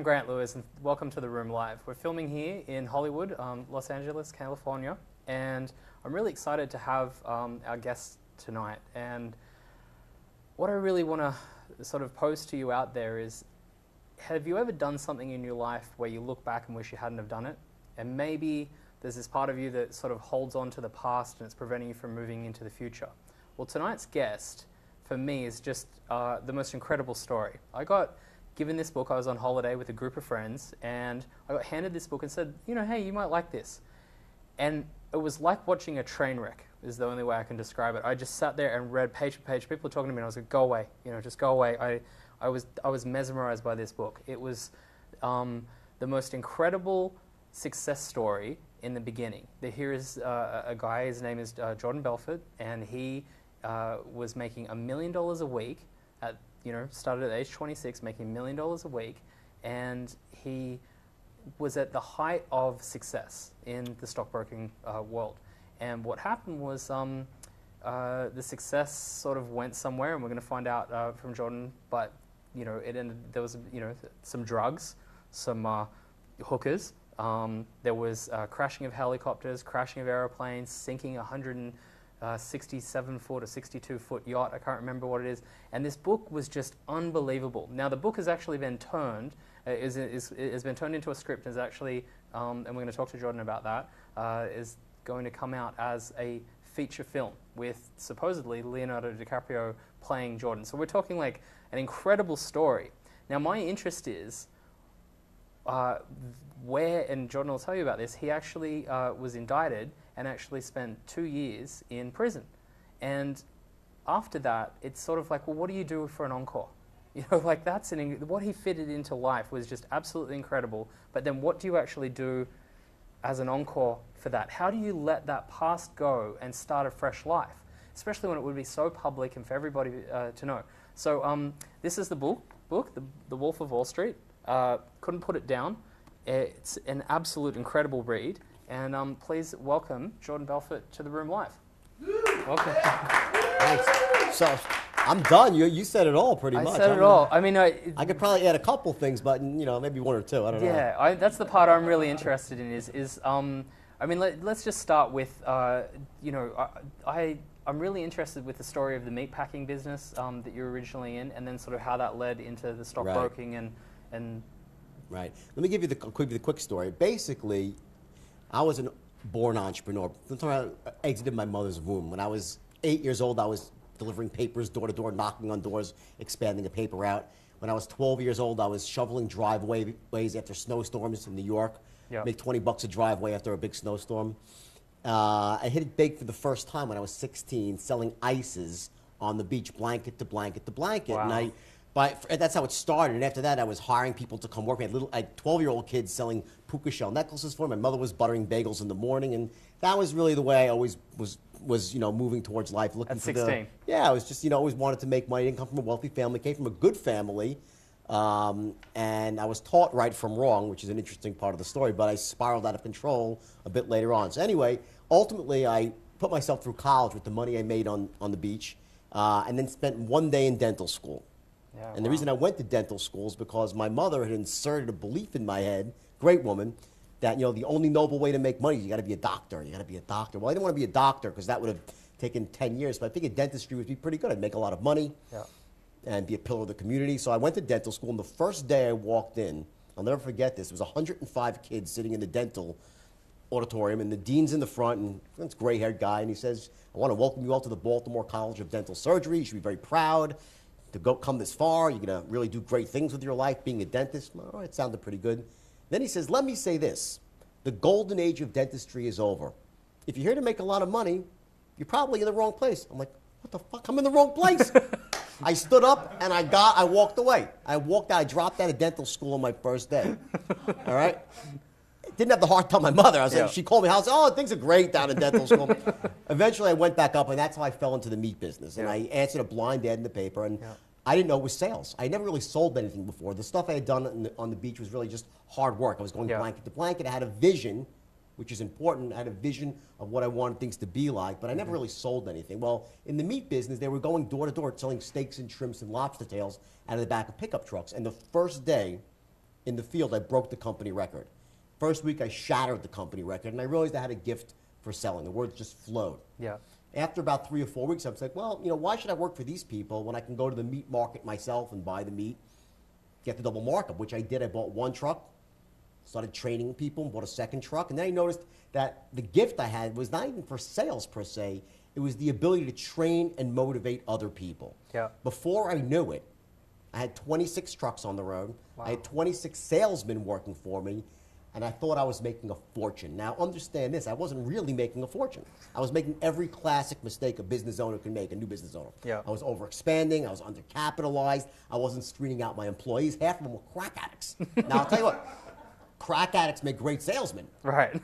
Grant Lewis, and welcome to The Room Live. We're filming here in Hollywood, Los Angeles, California, and I'm really excited to have our guest tonight. And what I really want to sort of pose to you out there is, have you ever done something in your life where you look back and wish you hadn't have done it? And maybe there's this part of you that sort of holds on to the past and it's preventing you from moving into the future. Well, tonight's guest, for me, is just the most incredible story. I got given this book. I was on holiday with a group of friends, and I got handed this book and said, you know, hey, you might like this. And it was like watching a train wreck, is the only way I can describe it. I just sat there and read page for page. People were talking to me, and I was like, go away, you know, just go away. I was mesmerized by this book. It was the most incredible success story in the beginning. Here is a guy, his name is Jordan Belfort, and he was making $1 million a week started at age 26, making $1 million a week, and he was at the height of success in the stockbroking world. And what happened was the success sort of went somewhere, and we're going to find out from Jordan. But it ended. There was some drugs, some hookers. There was crashing of helicopters, crashing of airplanes, sinking 167-foot or 62-foot yacht. I can't remember what it is. And this book was just unbelievable. Now, the book has actually been turned, has been turned into a script, and is actually, and we're going to talk to Jordan about that, is going to come out as a feature film with supposedly Leonardo DiCaprio playing Jordan. So we're talking like an incredible story. Now, my interest is where, and Jordan will tell you about this, he actually was indicted and actually spent 2 years in prison. And after that, it's sort of like, well, what do you do for an encore? Like that's what he fitted into life was just absolutely incredible. But then what do you actually do as an encore for that? How do you let that past go and start a fresh life? Especially when it would be so public and for everybody to know. So this is the book, The Wolf of Wall Street. Couldn't put it down. It's an absolute incredible read. And please welcome Jordan Belfort to The Room Live. Welcome. Thanks. So I'm done. You said it all pretty much. I said it all. I mean, I could probably add a couple things, but maybe one or two. I don't know. Yeah, that's the part I'm really interested in. I mean, let's just start with I'm really interested with the story of the meatpacking business that you were originally in, and then sort of how that led into the stockbroking and. Right. Let me give you the quick story. Basically, I was a born entrepreneur. I exited my mother's womb. When I was 8 years old, I was delivering papers door to door, knocking on doors, expanding a paper route. When I was 12 years old, I was shoveling driveways after snowstorms in New York. Yep. Make $20 a driveway after a big snowstorm. I hit it big for the first time when I was 16, selling ices on the beach, blanket to blanket to blanket. Wow. And that's how it started. And after that, I was hiring people to come work. We had 12-year-old kids selling puka shell necklaces for me. My mother was buttering bagels in the morning, and that was really the way I always was moving towards life. Looking at 16. I was just always wanted to make money. Didn't come from a wealthy family. Came from a good family, and I was taught right from wrong, which is an interesting part of the story. But I spiraled out of control a bit later on. So anyway, ultimately, I put myself through college with the money I made on the beach, and then spent 1 day in dental school. Yeah, and the reason I went to dental school is because my mother had inserted a belief in my head, great woman, that the only noble way to make money is you got to be a doctor. You got to be a doctor. Well, I didn't want to be a doctor because that would have taken 10 years, but I figured dentistry would be pretty good. I'd make a lot of money and be a pillar of the community. So I went to dental school, and the first day I walked in, I'll never forget this, there was 105 kids sitting in the dental auditorium, and the dean's in the front, and this gray-haired guy, and he says, I want to welcome you all to the Baltimore College of Dental Surgery. You should be very proud to come this far. You're going to really do great things with your life being a dentist. Well, it sounded pretty good. Then he says, let me say this. The golden age of dentistry is over. If you're here to make a lot of money, you're probably in the wrong place. I'm like, what the fuck? I'm in the wrong place. I stood up and I walked away. I dropped out of dental school on my first day. All right? Didn't have the heart to tell my mother. I was like, she called me. I was like, oh, things are great down in dental school. Eventually, I went back up, and that's how I fell into the meat business. And I answered a blind ad in the paper, and I didn't know it was sales. I never really sold anything before. The stuff I had done on the beach was really just hard work. I was going blanket to blanket. I had a vision, which is important. I had a vision of what I wanted things to be like, but I never really sold anything. Well, in the meat business, they were going door to door selling steaks and shrimps and lobster tails out of the back of pickup trucks. And the first day in the field, I broke the company record. First week, I shattered the company record, and I realized I had a gift for selling. The words just flowed. Yeah. After about 3 or 4 weeks, I was like, well, you know, why should I work for these people when I can go to the meat market myself and buy the meat, get the double markup, which I did. I bought 1 truck, started training people, bought a 2nd truck, and then I noticed that the gift I had was not even for sales per se. It was the ability to train and motivate other people. Yeah. Before I knew it, I had 26 trucks on the road. Wow. I had 26 salesmen working for me, and I thought I was making a fortune. Now, understand this, I wasn't really making a fortune. I was making every classic mistake a business owner can make, a new business owner. Yeah. I was overexpanding, I was undercapitalized, I wasn't screening out my employees. Half of them were crack addicts. Now, I'll tell you what, crack addicts make great salesmen. Right.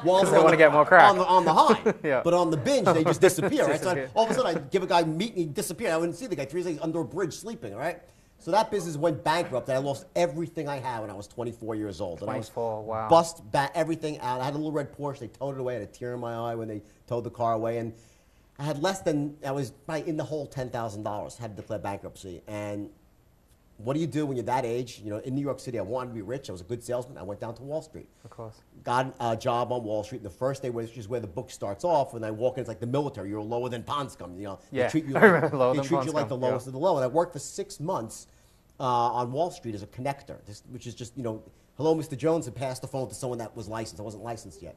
Well, they want to get more crack. On the high. Yeah. But on the binge, they just disappear. Right? So Disappear. all of a sudden, I'd give a guy meat and he'd disappear. I wouldn't see the guy 3 days under a bridge sleeping, all right? So that business went bankrupt, and I lost everything I had when I was 24 years old. And 24, wow. I was bust everything out. I had a little red Porsche. They towed it away. I had a tear in my eye when they towed the car away. And I had less than, I was probably in the hole $10,000. Had to declare bankruptcy. And what do you do when you're that age? You know, in New York City, I wanted to be rich. I was a good salesman. I went down to Wall Street. Of course. Got a job on Wall Street. The first day, which is where the book starts off, when I walk in, it's like the military. You're lower than Ponscom. You know, Yeah. They treat you I like, remember lower they than treat you like the Ponscom, lowest yeah. of the low. And I worked for 6 months on Wall Street as a connector, which is just, you know, hello, Mr. Jones, and pass the phone to someone that was licensed. I wasn't licensed yet.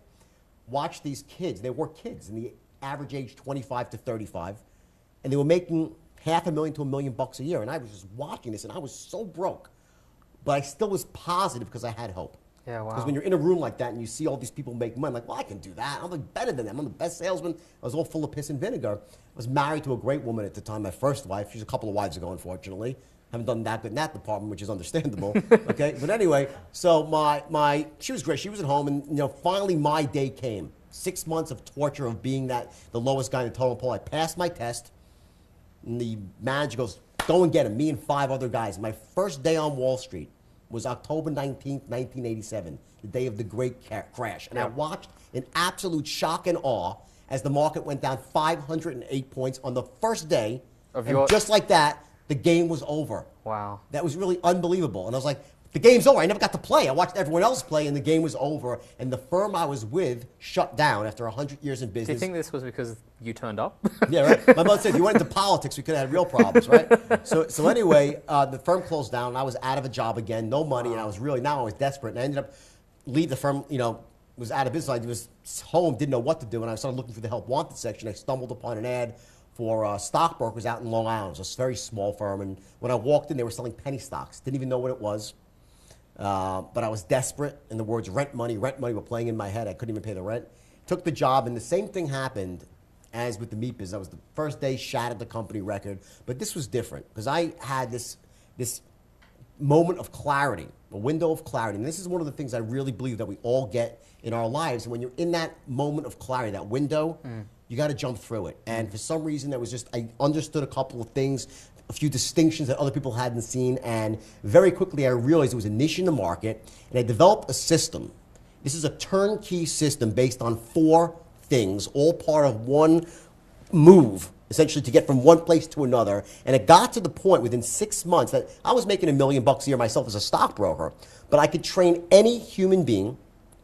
Watch these kids. They were kids, in the average age 25 to 35, and they were making $500,000 to $1 million a year. And I was just watching this, and I was so broke. But I still was positive because I had hope. Yeah, wow. Because when you're in a room like that and you see all these people make money, like, well, I can do that. I'm like better than them. I'm the best salesman. I was all full of piss and vinegar. I was married to a great woman at the time, my first wife. She's a couple of wives ago, unfortunately. Haven't done that good in that department, which is understandable. Okay, but anyway, so she was great. She was at home, and you know, finally my day came. 6 months of torture of being the lowest guy in the totem pole. I passed my test, and the manager goes, "Go and get him." Me and 5 other guys. My first day on Wall Street was October 19th, 1987, the day of the great crash. And I watched in absolute shock and awe as the market went down 508 points on the first day. And just like that, the game was over. Wow. That was really unbelievable. And I was like, the game's over. I never got to play. I watched everyone else play, and the game was over. And the firm I was with shut down after 100 years in business. Do you think this was because you turned up? Yeah, right. My mother said, if you went into politics, we could have had real problems, right? So anyway, the firm closed down, and I was out of a job again, no money, and I was desperate. And I ended up leaving the firm, you know, was out of business. I was home, didn't know what to do, and I started looking for the help wanted section. I stumbled upon an ad for stockbrokers out in Long Island. It was a very small firm, and when I walked in, they were selling penny stocks. Didn't even know what it was, but I was desperate, and the words rent money were playing in my head. I couldn't even pay the rent. Took the job, and the same thing happened as with the meat business. I was the first day, shattered the company record, but this was different because I had this moment of clarity, a window of clarity, and this is one of the things I really believe that we all get in our lives. And when you're in that moment of clarity, that window, you got to jump through it. And for some reason, that was just, I understood a couple of things, a few distinctions that other people hadn't seen, and very quickly I realized there was a niche in the market, and I developed a system. This is a turnkey system based on 4 things, all part of one move, essentially, to get from one place to another. And it got to the point within 6 months that I was making $1 million a year myself as a stockbroker, but I could train any human being,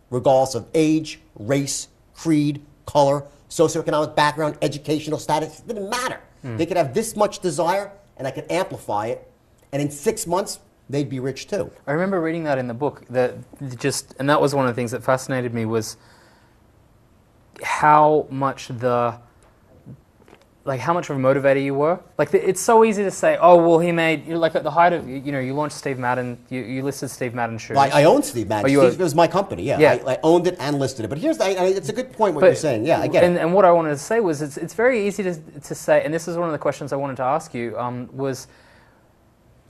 regardless of age, race, creed, color, socioeconomic background, educational status. It didn't matter. They could have this much desire, and I could amplify it. And in 6 months, they'd be rich too. I remember reading that in the book. And that was one of the things that fascinated me was how much how much of a motivator you were. Like, it's so easy to say, oh, well, he made, like at the height of, you know, you launched Steve Madden, you listed Steve Madden shoes. Well, I owned Steve Madden. It was my company, yeah. I owned it and listed it. But here's it's a good point what you're saying. Yeah, I get it. And what I wanted to say was it's very easy to say, and this is one of the questions I wanted to ask you, was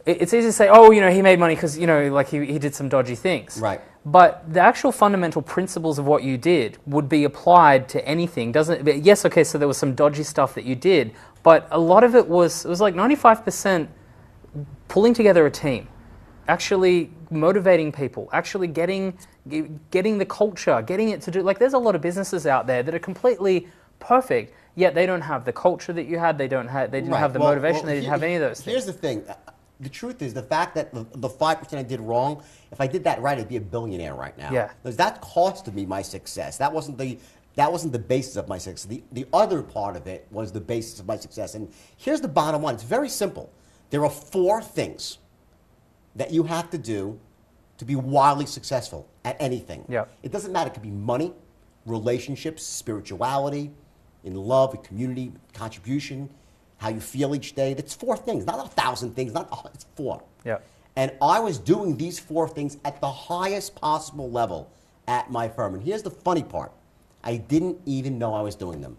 it's easy to say, oh, you know, he made money because, you know, like he did some dodgy things. Right. But the actual fundamental principles of what you did would be applied to anything, doesn't it? Yes, okay, so there was some dodgy stuff that you did, but a lot of it was like 95% pulling together a team, actually motivating people, actually getting the culture, getting it to do, like there's a lot of businesses out there that are completely perfect, yet they don't have the culture that you had, they didn't have the motivation, they didn't have any of those things. Here's the thing. the truth is the fact that the 5% I did wrong, if I did that right, I'd be a billionaire right now. Yeah. Because that costed me my success. That wasn't the basis of my success. The other part of it was the basis of my success. And here's the bottom line. It's very simple. There are 4 things that you have to do to be wildly successful at anything. Yeah. It doesn't matter. It could be money, relationships, spirituality, in love, community, contribution, how you feel each day. That's 4 things, not 1,000 things, it's 4. Yeah. And I was doing these 4 things at the highest possible level at my firm. And here's the funny part. I didn't even know I was doing them.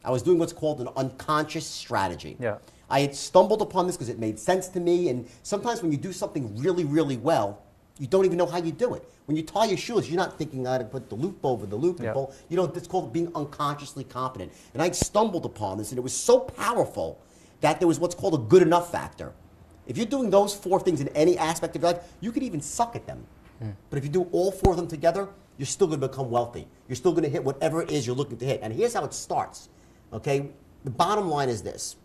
I was doing what's called an unconscious strategy. Yeah. I had stumbled upon this because it made sense to me. And sometimes when you do something really, really well, you don't even know how you do it. When you tie your shoes, you're not thinking how to put the loop over the loop and pull. You know, it's called being unconsciously competent. And I stumbled upon this, and it was so powerful that there was what's called a good enough factor. If you're doing those 4 things in any aspect of your life, you could even suck at them. But if you do all 4 of them together, you're still going to become wealthy. You're still going to hit whatever it is you're looking to hit. And here's how it starts, okay? The bottom line is this.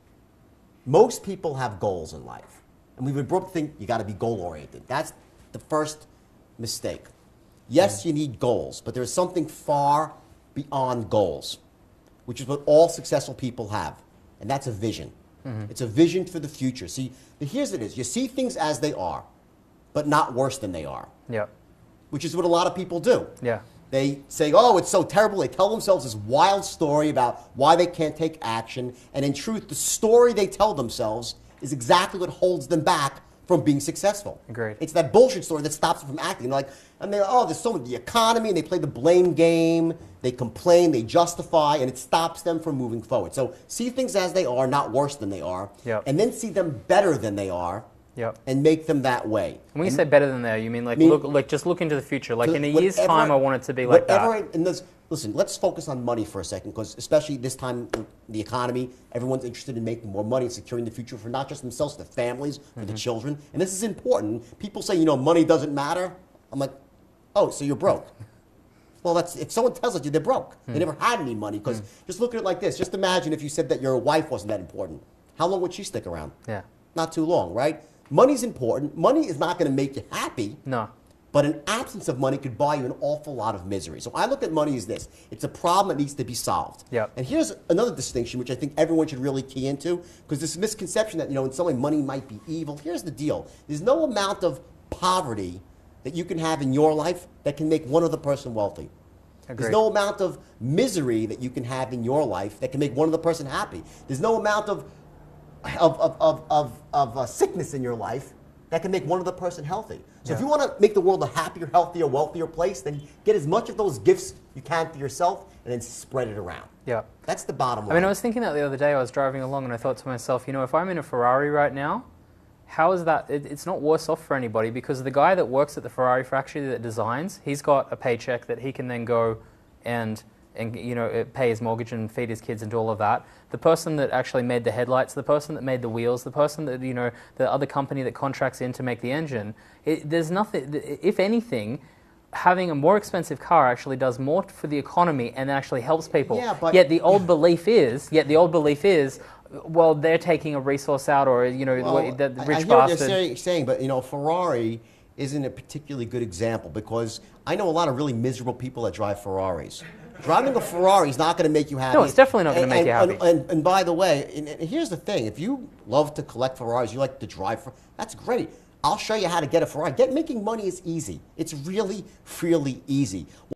Most people have goals in life. And we've been brought up to think you got to be goal-oriented. That's the first mistake. Yes, you need goals, but there's something far beyond goals, which is what all successful people have, and that's a vision. It's a vision for the future. See, here's it is. You see things as they are, but not worse than they are. Yeah. Which is what a lot of people do. Yeah. They say, oh, it's so terrible. They tell themselves this wild story about why they can't take action. And in truth, the story they tell themselves is exactly what holds them back from being successful. Agreed. It's that bullshit story that stops them from acting. And they're, oh, there's so much, the economy, and they play the blame game. They complain, they justify, and it stops them from moving forward. So see things as they are, not worse than they are. Yep. And then see them better than they are. Yep. And make them that way. When you say better than that, you mean just look into the future. Like in a year's time, I want it to be like that. Listen, let's focus on money for a second, because especially this time in the economy, everyone's interested in making more money and securing the future for not just themselves, the families, for the children. And this is important. People say, money doesn't matter. I'm like, oh, so you're broke. Well, if someone tells you they're broke, they never had any money, because just look at it like this. Just imagine if you said that your wife wasn't that important. How long would she stick around? Yeah. Not too long, right? Money's important. Money is not going to make you happy. No. But an absence of money could buy you an awful lot of misery. So I look at money as this. It's a problem that needs to be solved. Yep. And here's another distinction, which I think everyone should really key into, because this misconception that, in some way money might be evil. Here's the deal. There's no amount of poverty that you can have in your life that can make one other person wealthy. Agreed. There's no amount of misery that you can have in your life that can make one other person happy. There's no amount of sickness in your life that can make one other person healthy. So if you want to make the world a happier, healthier, wealthier place, then get as much of those gifts you can for yourself and then spread it around. Yeah. That's the bottom line. I mean, I was thinking that the other day. I was driving along and I thought to myself, if I'm in a Ferrari right now, how is that? It's not worse off for anybody, because the guy that works at the Ferrari factory that designs, he's got a paycheck that he can then go and pay his mortgage and feed his kids and do all of that. The person that actually made the headlights, the person that made the wheels, the person that, the other company that contracts in to make the engine, there's nothing, if anything, having a more expensive car actually does more for the economy and actually helps people. Yeah, but yet the old belief is, well, they're taking a resource out, or, the rich I hear bastard. what you're saying, but, Ferrari isn't a particularly good example, because I know a lot of really miserable people that drive Ferraris. Driving a Ferrari is not going to make you happy. No, it's definitely not going to make you happy. And by the way, and here's the thing. If you love to collect Ferraris, you like to drive, that's great. I'll show you how to get a Ferrari. Making money is easy. It's really, really easy.